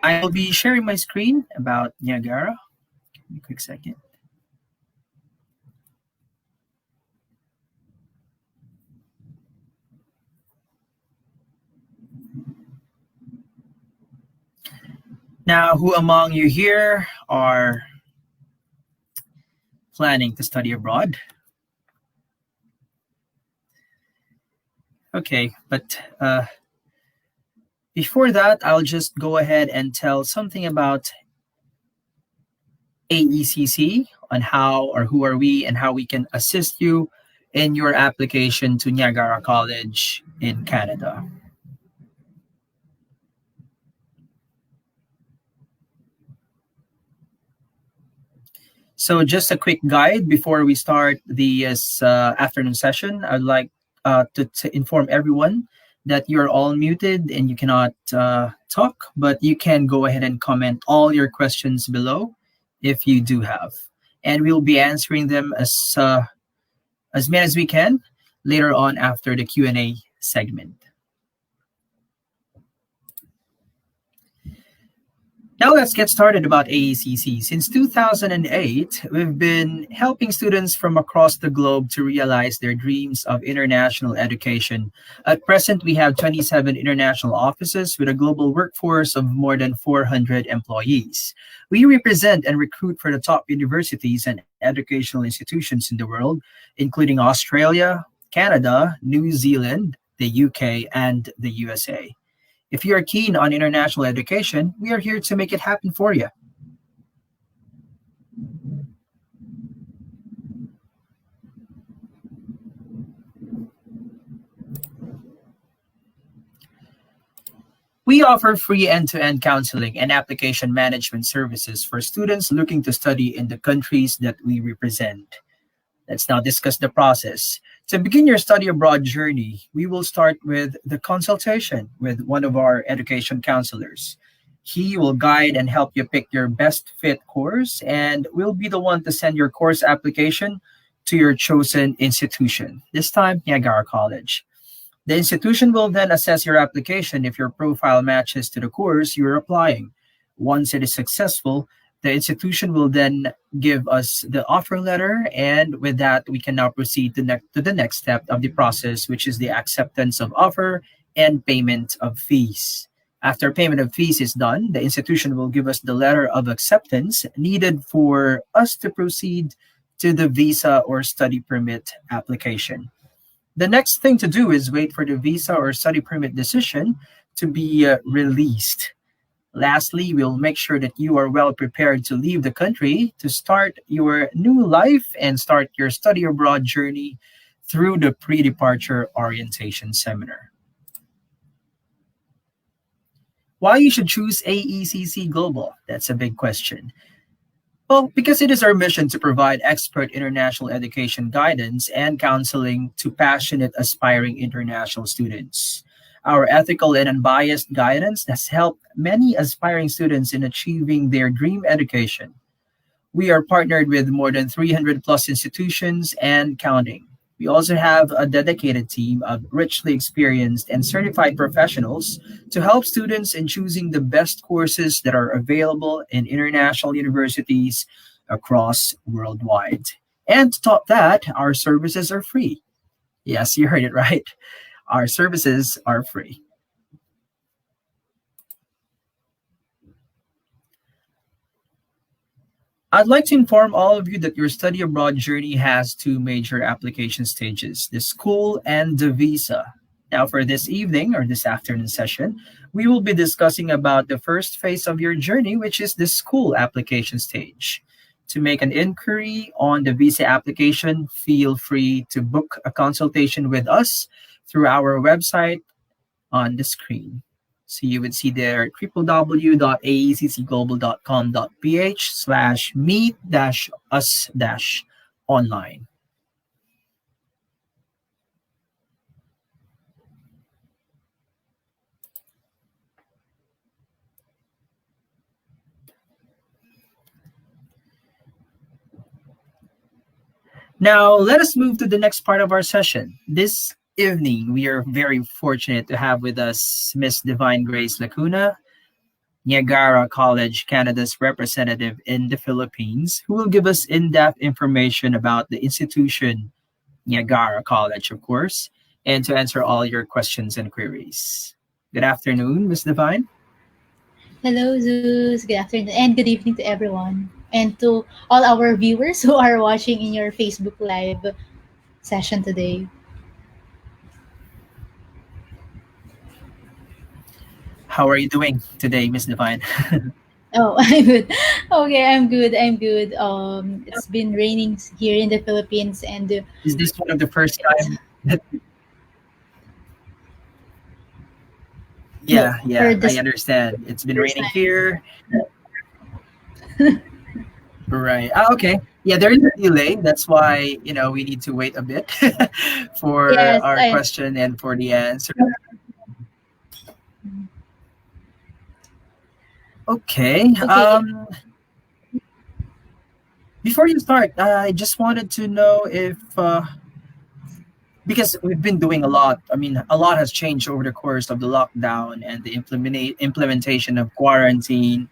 I will be sharing my screen about Niagara. Give me a quick second. Now, who among you here are planning to study abroad? Okay, but before that, I'll just go ahead and tell something about AECC on how or who are we and how we can assist you in your application to Niagara College in Canada. So just a quick guide before we start the afternoon session. I'd like to inform everyone that you're all muted and you cannot talk, but you can go ahead and comment all your questions below if you do have. And we'll be answering them as many as we can later on after the Q&A segment. Now let's get started about AECC. Since 2008, we've been helping students from across the globe to realize their dreams of international education. At present, we have 27 international offices with a global workforce of more than 400 employees. We represent and recruit for the top universities and educational institutions in the world, including Australia, Canada, New Zealand, the UK, and the USA. If you are keen on international education, we are here to make it happen for you. We offer free end-to-end counseling and application management services for students looking to study in the countries that we represent. Let's now discuss the process. To begin your study abroad journey, we will start with the consultation with one of our education counselors. He will guide and help you pick your best fit course and will be the one to send your course application to your chosen institution, this time Niagara College. The institution will then assess your application if your profile matches to the course you're applying. Once it is successful, the institution will then give us the offer letter, and with that, we can now proceed to the next step of the process, which is the acceptance of offer and payment of fees. After payment of fees is done, the institution will give us the letter of acceptance needed for us to proceed to the visa or study permit application. The next thing to do is wait for the visa or study permit decision to be released. Lastly, we'll make sure that you are well prepared to leave the country to start your new life and start your study abroad journey through the pre-departure orientation seminar. Why you should choose AECC Global? That's a big question. Well, because it is our mission to provide expert international education guidance and counseling to passionate, aspiring international students. Our ethical and unbiased guidance has helped many aspiring students in achieving their dream education. We are partnered with more than 300 plus institutions and counting. We also have a dedicated team of richly experienced and certified professionals to help students in choosing the best courses that are available in international universities across worldwide. And to top that, our services are free. Yes, you heard it right. Our services are free. I'd like to inform all of you that your study abroad journey has two major application stages, the school and the visa. Now for this evening or this afternoon session, we will be discussing about the first phase of your journey, which is the school application stage. To make an inquiry on the visa application, feel free to book a consultation with us through our website on the screen. So you would see there www.aeccglobal.com.ph/meet-us-online. Now, let us move to the next part of our session. This evening, we are very fortunate to have with us Miss Divine Grace Lacuna. Niagara College, Canada's representative in the Philippines, who will give us in depth information about the institution, Niagara College, of course, and to answer all your questions and queries. Good afternoon, Ms. Divine. Hello, Zeus. Good afternoon and good evening to everyone. And to all our viewers who are watching in your Facebook Live session today. How are you doing today, Ms. Divine? Oh, I'm good. Okay, I'm good. I'm good. It's been raining here in the Philippines, and Is this one of the first it's time that, no yeah, for yeah, I this understand. It's been first raining time. here. Right. Ah, okay. Yeah, there is a delay. That's why, we need to wait a bit for Yes, our I question and for the answer. Okay. okay. Before you start, I just wanted to know if, because we've been doing a lot. I mean, a lot has changed over the course of the lockdown and the implementation of quarantine.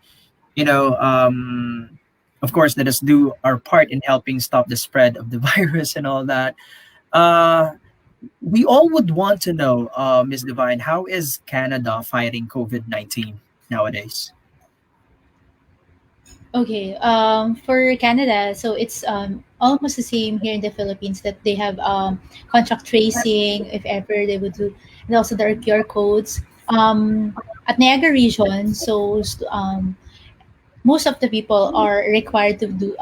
You know, um, of course, let us do our part in helping stop the spread of the virus and all that. Uh, we all would want to know, Ms. Divine, how is Canada fighting COVID-19 nowadays? Okay. For Canada, so it's almost the same here in the Philippines that they have contact tracing if ever they would do, and also there are QR codes. At Niagara region, so most of the people are required to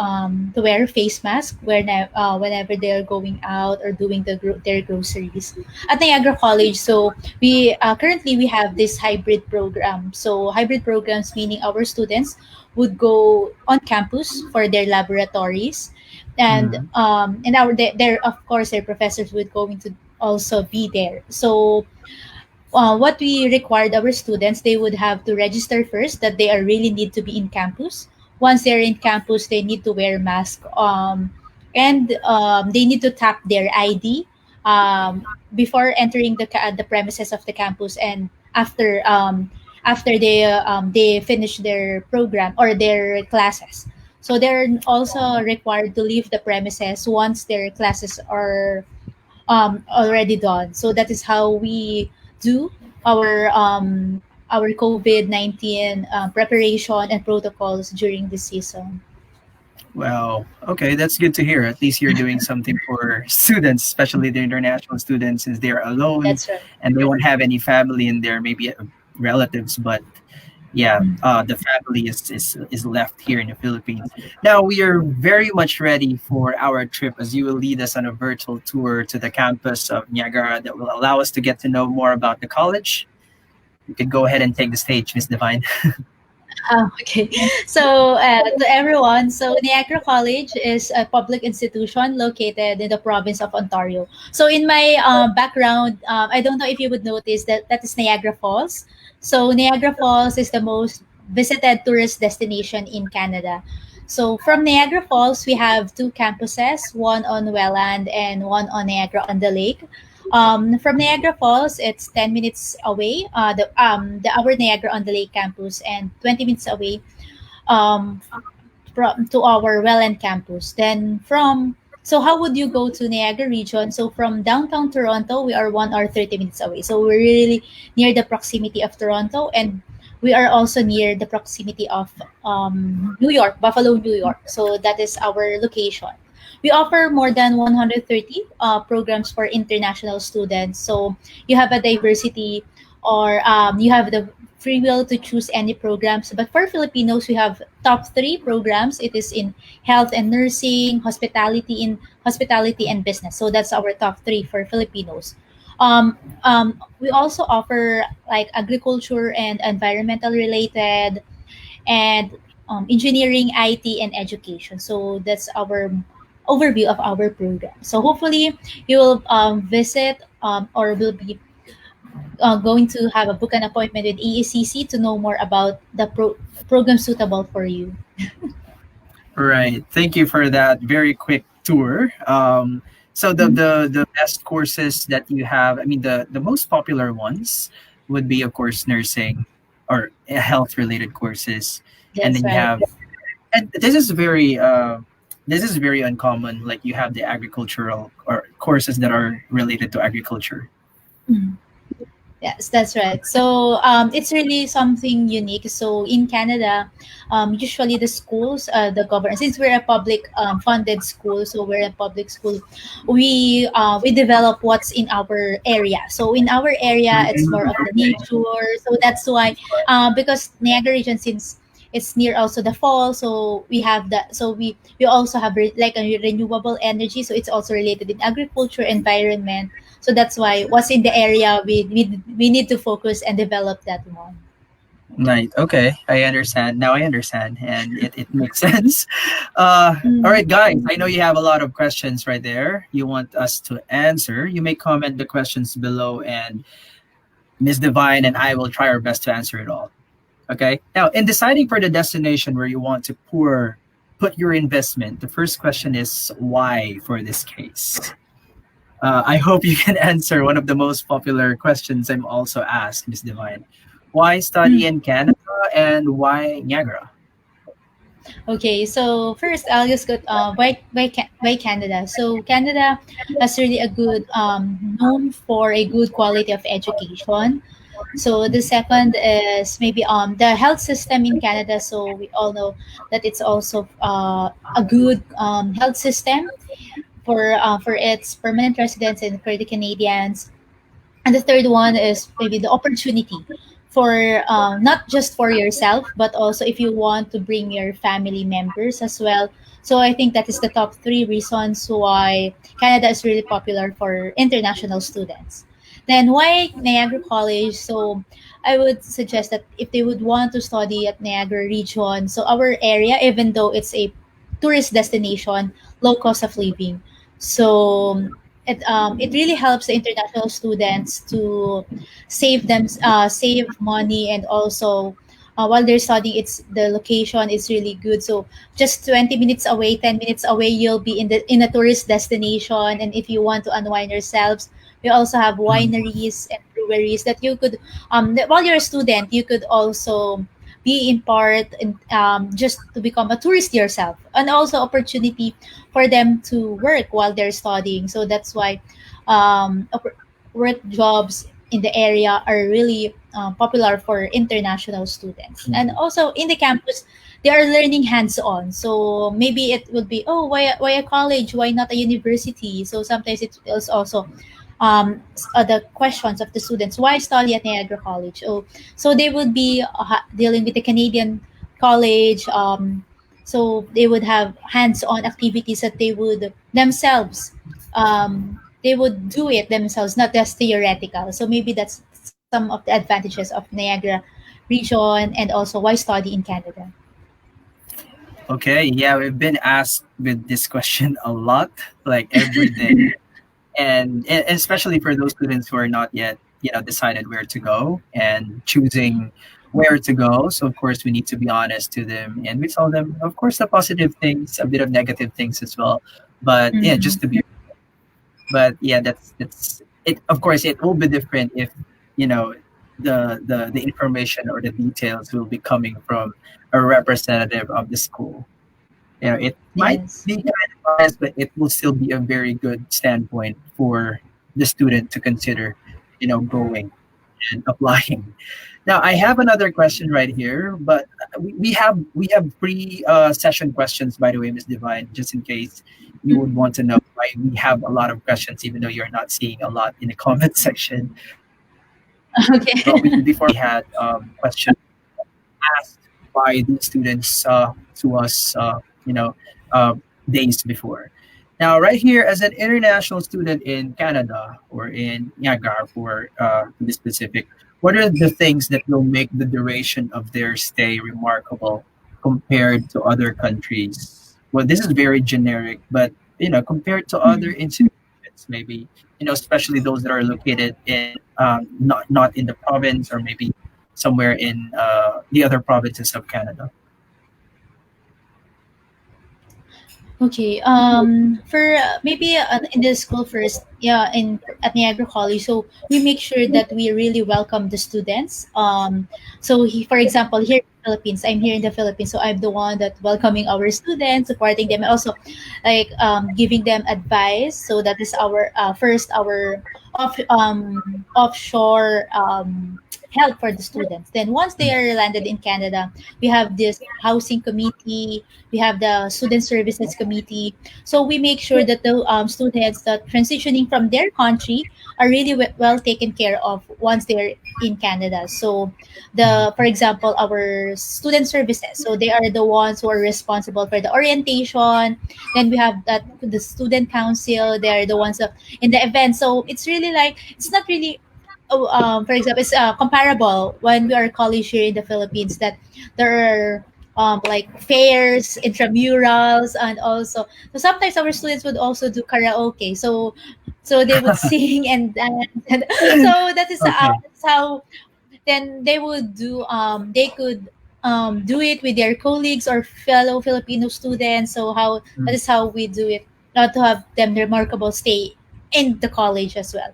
wear face mask whenever they're going out or doing their groceries at Niagara College. So we currently we have this hybrid program. So hybrid programs meaning our students would go on campus for their laboratories, Mhm. and their of course their professors would going to also be there. So what we required our students, they would have to register first that they are really need to be in campus. Once they're in campus, they need to wear mask, and they need to tap their ID before entering the premises of the campus, and after they finish their program or their classes. So they're also required to leave the premises once their classes are already done. So that is how we do our um, our COVID-19 preparation and protocols during this season. Well, okay, that's good to hear. At least you're doing something for students, especially the international students, since they're alone That's right. and they won't have any family in there, maybe relatives. But yeah, the family is left here in the Philippines. Now we are very much ready for our trip as you will lead us on a virtual tour to the campus of Niagara that will allow us to get to know more about the college. You could go ahead and take the stage, Miss Divine. Okay. So, to everyone, so Niagara College is a public institution located in the province of Ontario. So, in my background, I don't know if you would notice that is Niagara Falls. So, Niagara Falls is the most visited tourist destination in Canada. So, from Niagara Falls, we have two campuses, one on Welland and one on Niagara on the Lake. From Niagara Falls, it's 10 minutes away. The our Niagara on the Lake campus, and 20 minutes away um, to our Welland campus. Then from so how would you go to Niagara region? So from downtown Toronto, we are 1 hour 30 minutes away. So we're really near the proximity of Toronto, and we are also near the proximity of New York, Buffalo, New York. So that is our location. We offer more than 130 programs for international students. So you have a diversity, or you have the free will to choose any programs. But for Filipinos, we have top three programs. It is in health and nursing, hospitality and business. So that's our top three for Filipinos. We also offer like agriculture and environmental related, and engineering, IT, and education. So that's our overview of our program. So hopefully you will visit or will be going to have a book an appointment with EECC to know more about the program suitable for you. Right. Thank you for that very quick tour. So the best courses that you have, I mean the most popular ones would be of course nursing, or health related courses, and That's then you right. have, and this is very uncommon. Like you have the agricultural or courses that are related to agriculture. Mm. Yes, that's right. So it's really something unique. So in Canada, usually the schools, the government, since we're a public funded school, so we're a public school, we develop what's in our area. So in our area, it's more of the Okay. nature. So that's why, because Niagara region, since it's near also the fall, so we have that. So we also have like a renewable energy. So it's also related in agriculture, environment, so that's why what's in the area we need to focus and develop that one. Right. Okay. I understand. Now I understand, and it makes sense. All Mm. right, guys. I know you have a lot of questions right there. You want us to answer. You may comment the questions below, and Miss Divine and I will try our best to answer it all. Okay. Now, in deciding for the destination where you want to put your investment, the first question is why for this case. I hope you can answer one of the most popular questions I'm also asked, Miss Divine. Why study Mm. in Canada and why Niagara? Okay, so first I'll just go why Canada. So Canada has really a good known for a good quality of education. So the second is maybe the health system in Canada. So we all know that it's also a good health system for its permanent residents and for the Canadians. And the third one is maybe the opportunity for not just for yourself, but also if you want to bring your family members as well. So I think that is the top three reasons why Canada is really popular for international students. Then why Niagara College? So I would suggest that if they would want to study at Niagara region, so our area, even though it's a tourist destination, low cost of living. So it really helps the international students to save money, and also while they're studying, it's the location is really good. So just 20 minutes away, 10 minutes away, you'll be in a tourist destination. And if you want to unwind yourselves, we also have wineries and breweries that you could while you're a student you could also be in part in, just to become a tourist yourself, and also opportunity for them to work while they're studying. So that's why work jobs in the area are really popular for international students. And also in the campus, they are learning hands-on. So maybe it would be, oh, why a college? Why not a university? So sometimes it is also the questions of the students, why study at Niagara College? Oh, so they would be dealing with the Canadian college. So they would have hands-on activities that they would themselves they would do it themselves, not just theoretical. So maybe that's some of the advantages of Niagara region, and also why study in Canada. Okay, yeah, we've been asked with this question a lot, like every day, and especially for those students who are not yet, decided where to go and choosing where to go. So of course we need to be honest to them, and we tell them, of course, the positive things, a bit of negative things as well. But yeah, just Mm-hmm. to be, but yeah, that's it. Of course, it will be different if you know the information or the details will be coming from a representative of the school. It might Yes. be kind of biased, but it will still be a very good standpoint for the student to consider, going and applying. Now, I have another question right here, but we have pre session questions, by the way, Miss Divine, just in case you would want to know why we have a lot of questions, even though you're not seeing a lot in the comment section. But we Okay. before we had questions asked by the students to us, uh, days before. Now, right here, as an international student in Canada or in Niagara, for to be specific, what are the things that will make the duration of their stay remarkable compared to other countries? Well, this is very generic, but compared to other institutions, maybe especially those that are located in not in the province or maybe somewhere in the other provinces of Canada. Okay. For maybe in the school first, yeah, in at Niagara College, so we make sure that we really welcome the students. So for example, here in the Philippines, I'm here in the Philippines, so I'm the one that welcoming our students, supporting them, and also like giving them advice. So that is our first our offshore help for the students. Then once they are landed in Canada, we have this housing committee, we have the student services committee. So we make sure that the students that transitioning from their country are really well taken care of once they're in Canada. So the for example our student services, so they are the ones who are responsible for the orientation. Then we have that the student council, they're the ones that in the event. So it's really like it's not really for example, it's comparable when we are college here in the Philippines that there are like fairs, intramurals, and also so sometimes our students would also do karaoke. So they would sing and dance. And so Okay. that's how then they would do they could do it with their colleagues or fellow Filipino students. So how that Mm. is how we do it, not to have them remarkable stay in the college as well.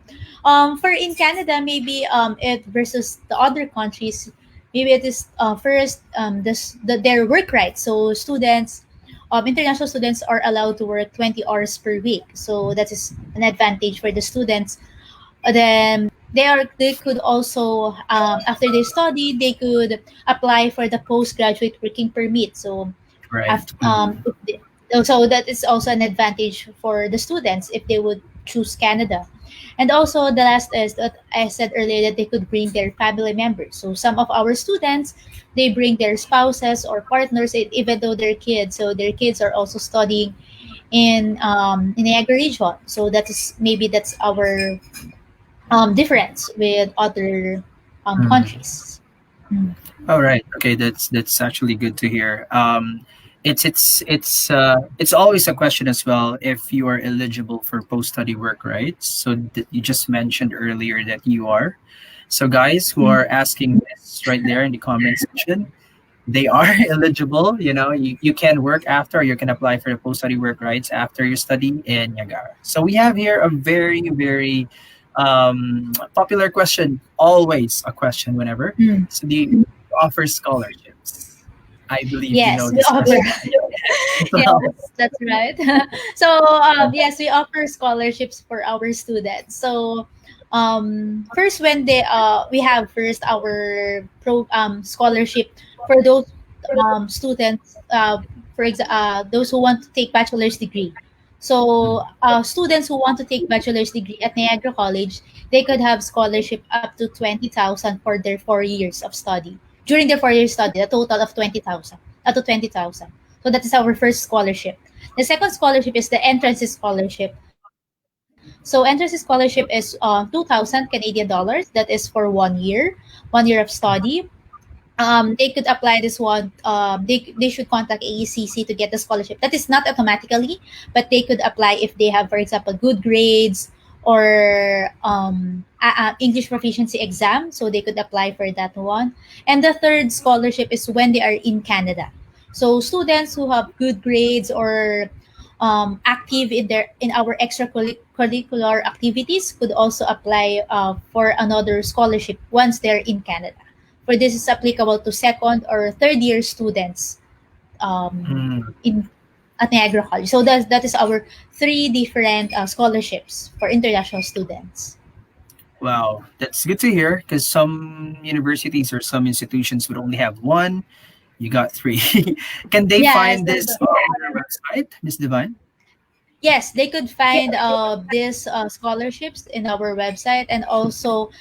For in Canada, maybe it versus the other countries, maybe it is first their work rights. So students, international students are allowed to work 20 hours per week. So that is an advantage for the students. Then they could also after they study they could apply for the postgraduate working permit. So Right. after so that is also an advantage for the students if they would choose Canada. And also the last is that I said earlier that they could bring their family members. So some of our students, they bring their spouses or partners, even though they're kids. So their kids are also studying in Niagara region. So that is maybe that's our difference with other Mm. countries. Mm. All right. Okay, that's actually good to hear. It's always a question as well if you are eligible for post study work, right? So you just mentioned earlier that you are. So guys who Mm. are asking this right there in the comment section, they are eligible. You can work after, or you can apply for the post study work rights after you study in Niagara. So we have here a very, very popular question, always a question whenever. Mm. So do you offer scholarships? I believe you know Yes, we this offer. question as Yes, well. that's right. So yes, we offer scholarships for our students. So first when they we have first our scholarship for those students those who want to take bachelor's degree. So Mm. students who want to take bachelor's degree at Niagara College, they could have scholarship up to 20,000 for their 4 years of study. During their 4 years study, a total of 20,000 up to 20,000. So that is our first scholarship. The second scholarship is the entrance scholarship. So entrance scholarship is 2,000 Canadian dollars. That is for 1 year of study. They could apply this one. They should contact AECC to get the scholarship. That is not automatically, but they could apply if they have, for example, good grades or English proficiency exam. So they could apply for that one. And the third scholarship is when they are in Canada. So students who have good grades or active in our extracurricular activities could also apply for another scholarship once they're in Canada. For this is applicable to second or third year students Mm. in at Niagara College. So that is our three different scholarships for international students. Wow, that's good to hear because some universities or some institutions would only have one. You got three. Can they Yes, find that's this on your website, Miss Divine? yes, they could find these scholarships in our website, and also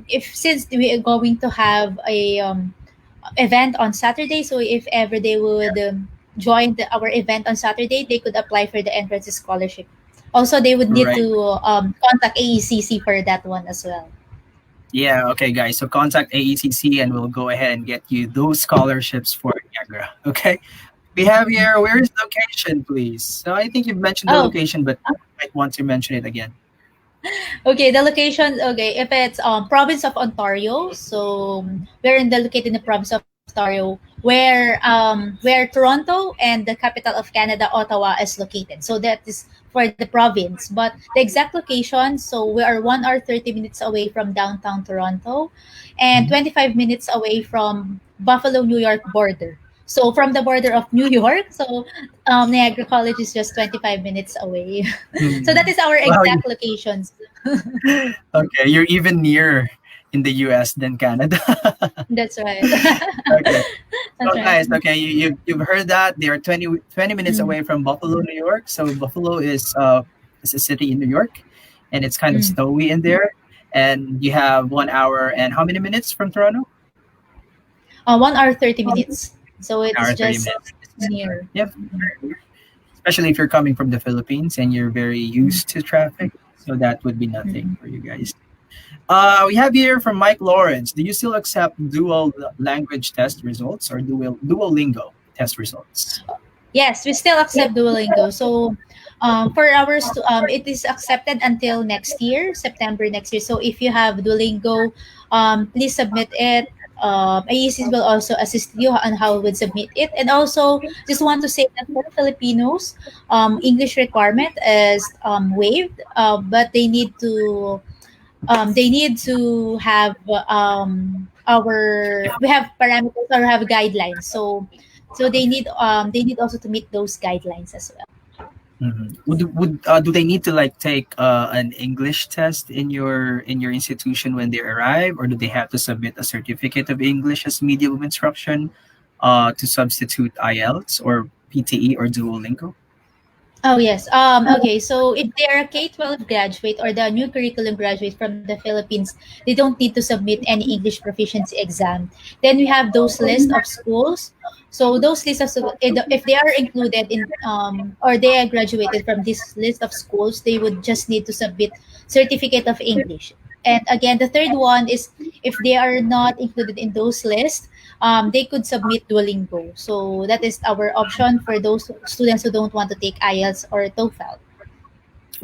if since we are going to have a event on Saturday. So if ever they would join our event on Saturday, they could apply for the entrance scholarship. Also, they would need Right. to contact AECC for that one as well. Yeah, okay, guys. So contact AECC and we'll go ahead and get you those scholarships for Niagara. Okay. We have here, where is location, please? So I think you've mentioned the Oh, location, but you might want to mention it again. okay. The location, okay. If it's province of Ontario, so we're in the located in the province of Ontario, where Toronto and the capital of Canada, Ottawa, is located. So that is for the province. But the exact location, so we are 1 hour 30 minutes away from downtown Toronto, and Mhm. 25 minutes away from Buffalo, New York border. So from the border of New York, so Niagara College is just 25 minutes away. So that Mhm. is our Wow, exact locations. okay, you're even nearer in the US than Canada. That's right. Okay. That's So right. guys, okay, you've heard that they are 20 minutes Mm, away from Buffalo, New York. So Buffalo is a city in New York, and it's kind of mm. snowy in there. And you have 1 hour and how many minutes from Toronto? 1 hour 30 minutes. So An it's hour 30 just minutes. near. Yep. Especially if you're coming from the Philippines and you're very Mm, used to traffic, so that would be nothing mm. for you guys. We have here from Mike Lawrence. Do you still accept dual language test results or Duolingo test results? Yes, we still accept Duolingo. So for it is accepted until next year, September next year. So if you have Duolingo, please submit it. AECs will also assist you on how we would submit it. And also, just want to say that for Filipinos, English requirement is waived, but they need to have our we have parameters or have guidelines. So they need also to meet those guidelines as well. Would do they need to like take an English test in your institution when they arrive, or do they have to submit a certificate of English as medium of instruction to substitute IELTS or PTE or Duolingo? Oh yes. Okay. So if they are a K-12 graduate or the new curriculum graduate from the Philippines, they don't need to submit any English proficiency exam. Then we have those list of schools. So those lists of if they are included in or they are graduated from this list of schools, they would just need to submit certificate of English. And again, the third one is if they are not included in those lists, they could submit Duolingo. So that is our option for those students who don't want to take IELTS or TOEFL.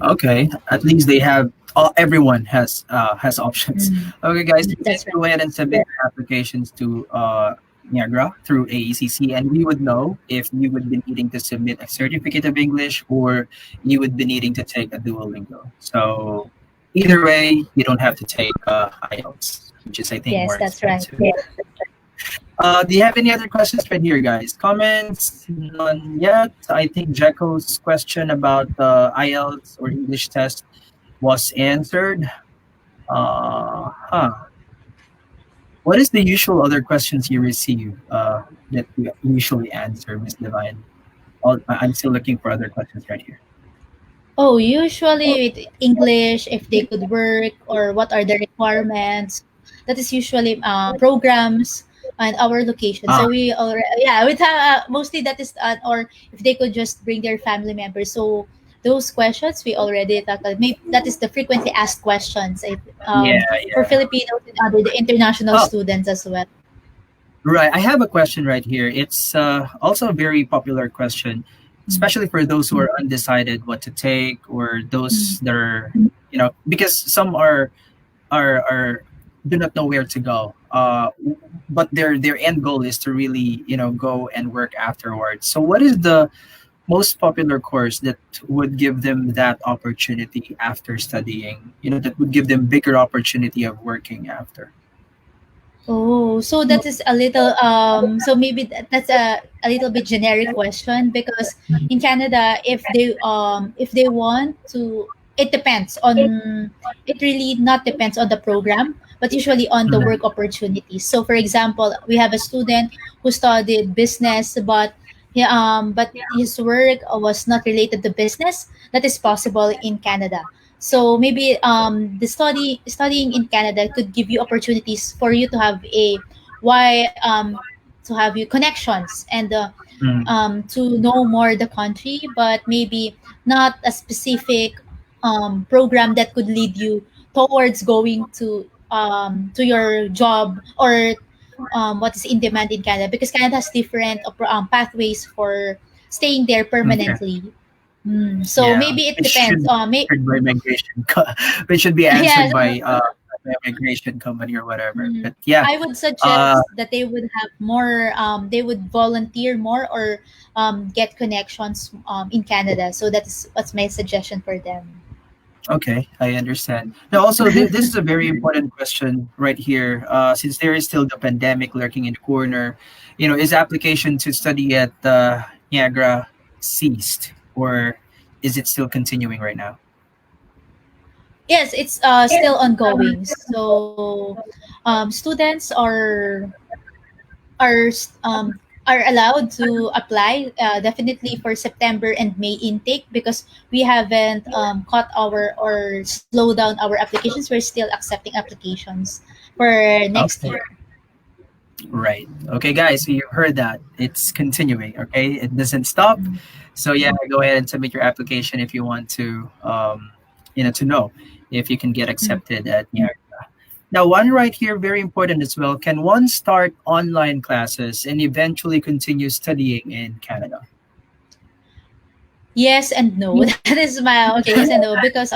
Okay, at least they have. Everyone has options. Mm, Okay, guys, you can that's right. go ahead and submit your applications to Niagara through AECC, and we would know if you would be needing to submit a certificate of English or you would be needing to take a Duolingo. So either way, you don't have to take IELTS, which is I think Yes, more that's right. expensive. Do you have any other questions right here, guys? Comments? None yet. I think Jacko's question about the IELTS or English test was answered. Huh. What is the usual other questions you receive that you usually answer, Miss Divine? I'm still looking for other questions right here. Oh, usually with English, if they could work or what are the requirements. That is usually programs and our location. Ah, So we already yeah, with mostly that is or if they could just bring their family members. So those questions we already tackled. Maybe that is the frequently asked questions yeah, for yeah. Filipinos and other the international Oh, students as well. right. I have a question right here. It's also a very popular question, Mm. especially for those who are undecided what to take or those Mm. that are, because some are do not know where to go. But their end goal is to really, go and work afterwards. So, what is the most popular course that would give them that opportunity after studying? That would give them bigger opportunity of working after. Oh, so that is a little so maybe that's a little bit generic question because in Canada if they want to it depends on it really not depends on the program but usually on the Mhm. work opportunities. So for example, we have a student who studied business but his work was not related to business. That is possible in Canada. So maybe studying in Canada could give you opportunities for you to have a why to have you connections and Mhm. to know more the country, but maybe not a specific program that could lead you towards going to your job or what is in demand in Canada because Canada has different pathways for staying there Okay. permanently. So Yeah, maybe it it should depends. be answered by migration. It should be answered Yes, by. immigration company or whatever. Mm. But yeah, I would uh, suggest that they would have more, they would volunteer more or get connections in Canada. So that's my suggestion for them. okay, I understand. Now, also, this is a very important question right here. Since there is still the pandemic lurking in the corner, is application to study at Niagara ceased, or is it still continuing right now? Yes, it's still ongoing. So students are are allowed to apply definitely for September and May intake because we haven't cut our or slow down our applications. We're still accepting applications for next Okay. year. Right. Okay, guys, so you heard that. It's continuing, okay? It doesn't stop. So yeah, go ahead and submit your application if you want to know if you can get Mm. accepted at Niagara. Now, one right here, very important as well. Can one start online classes and eventually continue studying in Canada? Yes and no. That is my okay. Yes and no because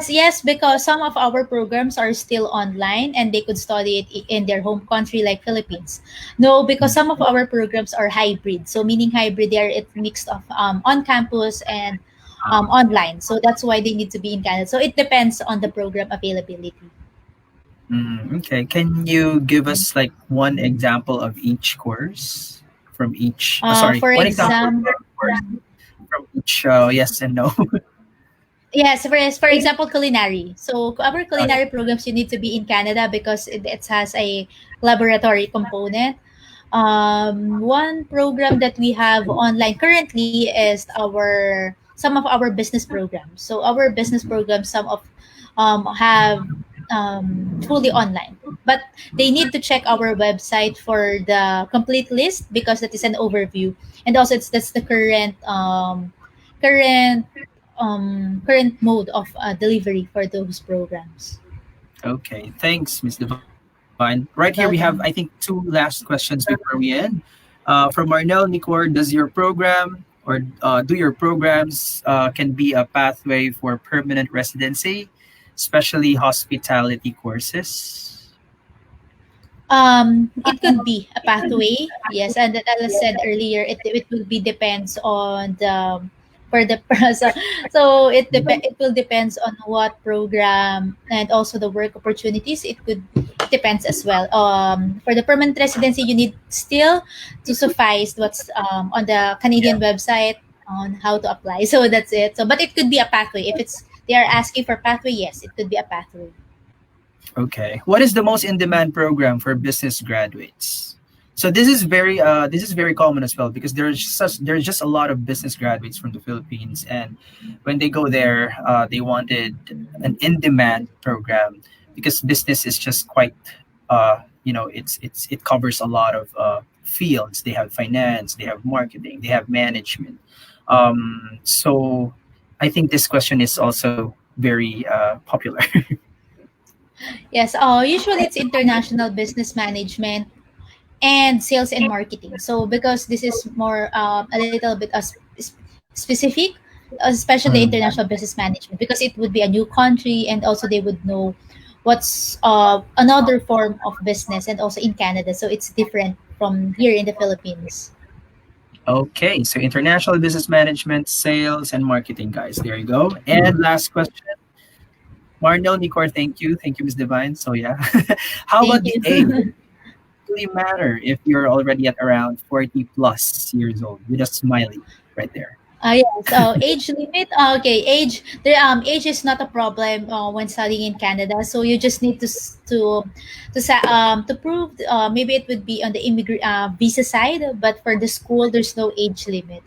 yes because some of our programs are still online and they could study it in their home country like Philippines. No, because some of our programs are hybrid. So meaning hybrid, they are it mixed of on campus and online. So that's why they need to be in Canada. So it depends on the program availability. Okay. Can you give us like one example of each course from each? Sorry, For one example of exam, one course from each yes and no. yes, for example, culinary. So our Okay. culinary programs, you need to be in Canada because it has a laboratory component. One program that we have online currently is our some of our business programs. So our business programs, some of have fully online, but they need to check our website for the complete list because that is an overview, and also that's the current current mode of delivery for those programs. Okay, thanks, Miss Divine. Right here, we have, I think, two Welcome. last questions before we end. From Marnell Nicor, does your program or do your programs can be a pathway for permanent residency, especially hospitality courses? It could be a pathway, yes, and that, as I said earlier, it will be depends on the for the so, it will depends on what program and also the work opportunities. It depends as well. For the permanent residency, you need still to suffice what's on the Yeah. Canadian website on how to apply. So that's it. So, but it could be a pathway if it's they are asking for pathway. Yes, it could be a pathway. Okay. What is the most in-demand program for business graduates? So this is very common as well because there's just a lot of business graduates from the Philippines, and when they go there, they wanted an in-demand program because business is just quite it covers a lot of fields. They have finance, they have marketing, they have management. So I think this question is also very popular. Yes, usually it's international business management and sales and marketing. So because this is more a little bit specific, especially Mm. international business management, because it would be a new country and also they would know what's another form of business and also in Canada. So it's different from here in the Philippines. Okay, so international business management, sales, and marketing, guys. There you go. And last question, Marnel, Nicor, thank you. Thank you, Ms. Divine. So, yeah. How about Thank the age? you. Really matter if you're already at around 40 plus years old with a smiley right there. Yes. Age limit. Okay, age is not a problem when studying in Canada. So you just need to prove. Maybe it would be on the immigrant visa side, but for the school, there's no age limit.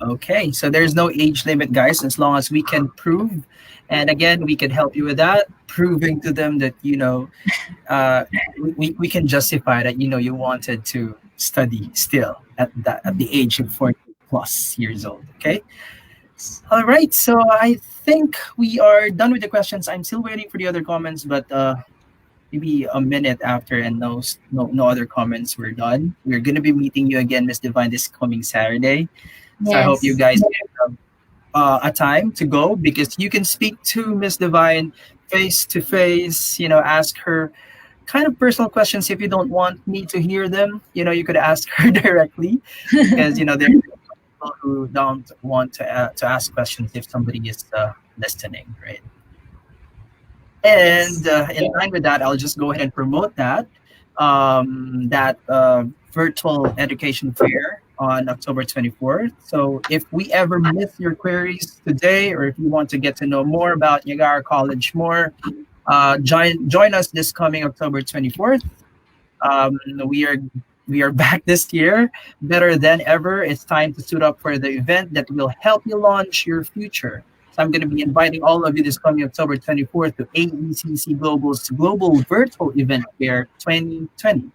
Okay, so there's no age limit, guys, as long as we can prove. And again, we can help you with that, proving to them that, uh, we can justify that, you wanted to study still at the age of 40 plus years old. Okay. All right. So I think we are done with the questions. I'm still waiting for the other comments, but maybe a minute after and no other comments were done. We're gonna be meeting you again, Miss Divine, this coming Saturday. So I hope you Yes. guys get a time to go, because you can speak to Miss Divine face to face. Ask her kind of personal questions. If you don't want me to hear them, you could ask her directly, because there are people who don't want to ask questions if somebody is listening, right? Yes. And in line with that, I'll just go ahead and promote that virtual education fair on October 24th. So if we ever miss your queries today, or if you want to get to know more about Niagara College more, join us this coming October 24th. Um, we are we are back this year, better than ever. It's time to suit up for the event that will help you launch your future. So I'm going to be inviting all of you this coming October 24th to AECC Global's Global Virtual Event Fair 2020.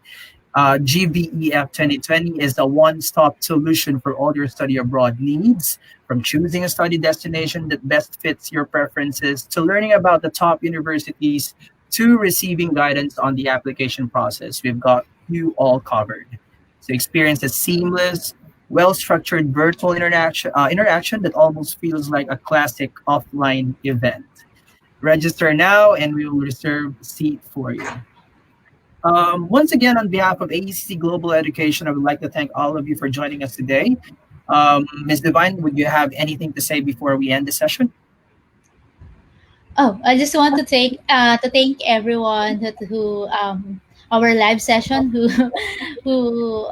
GVEF 2020 is a one-stop solution for all your study abroad needs, from choosing a study destination that best fits your preferences, to learning about the top universities, to receiving guidance on the application process. We've got you all covered. So experience a seamless, well-structured virtual interaction that almost feels like a classic offline event. Register now, and we will reserve a seat for you. Once again, on behalf of AECC Global Education, I would like to thank all of you for joining us today. Ms. Divine, would you have anything to say before we end the session? Oh, I just want to thank everyone who our live session who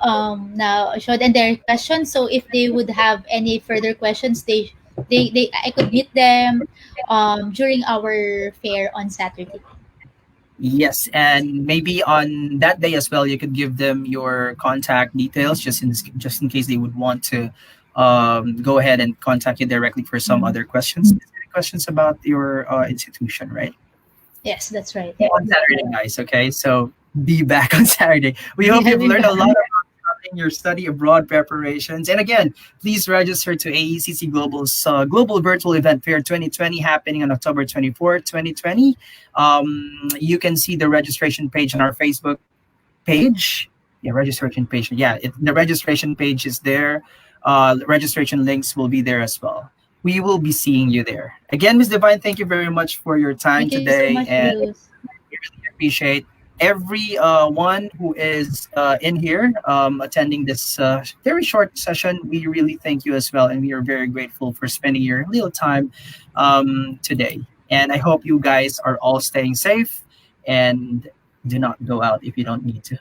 now showed in their questions. So if they would have any further questions, they I could meet them during our fair on Saturday. Yes, and maybe on that day as well, you could give them your contact details, just in case they would want to go ahead and contact you directly for some Mhm. other questions. Specific questions about your institution, right? Yes, that's right. On Saturday, guys. Okay, so be back on Saturday. We hope Yeah, you've we learned a lot back. about in your study abroad preparations. And again, please register to AECC Global's Global Virtual Event Fair 2020, happening on October 24th, 2020. You can see the registration page on our Facebook page. Yeah, registration page. Yeah, the registration page is there. Registration links will be there as well. We will be seeing you there. Again, Ms. Divine, thank you very much for your time Thank you so today. much, And Bruce. we really appreciate every one who is in here attending this very short session. We really thank you as well, and we are very grateful for spending your little time today. And I hope you guys are all staying safe, and do not go out if you don't need to.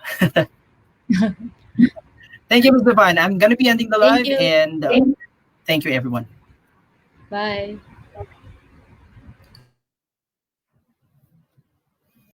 Thank you, Ms. Divine. I'm going to be ending the Thank live, you. and thank you, everyone. Bye.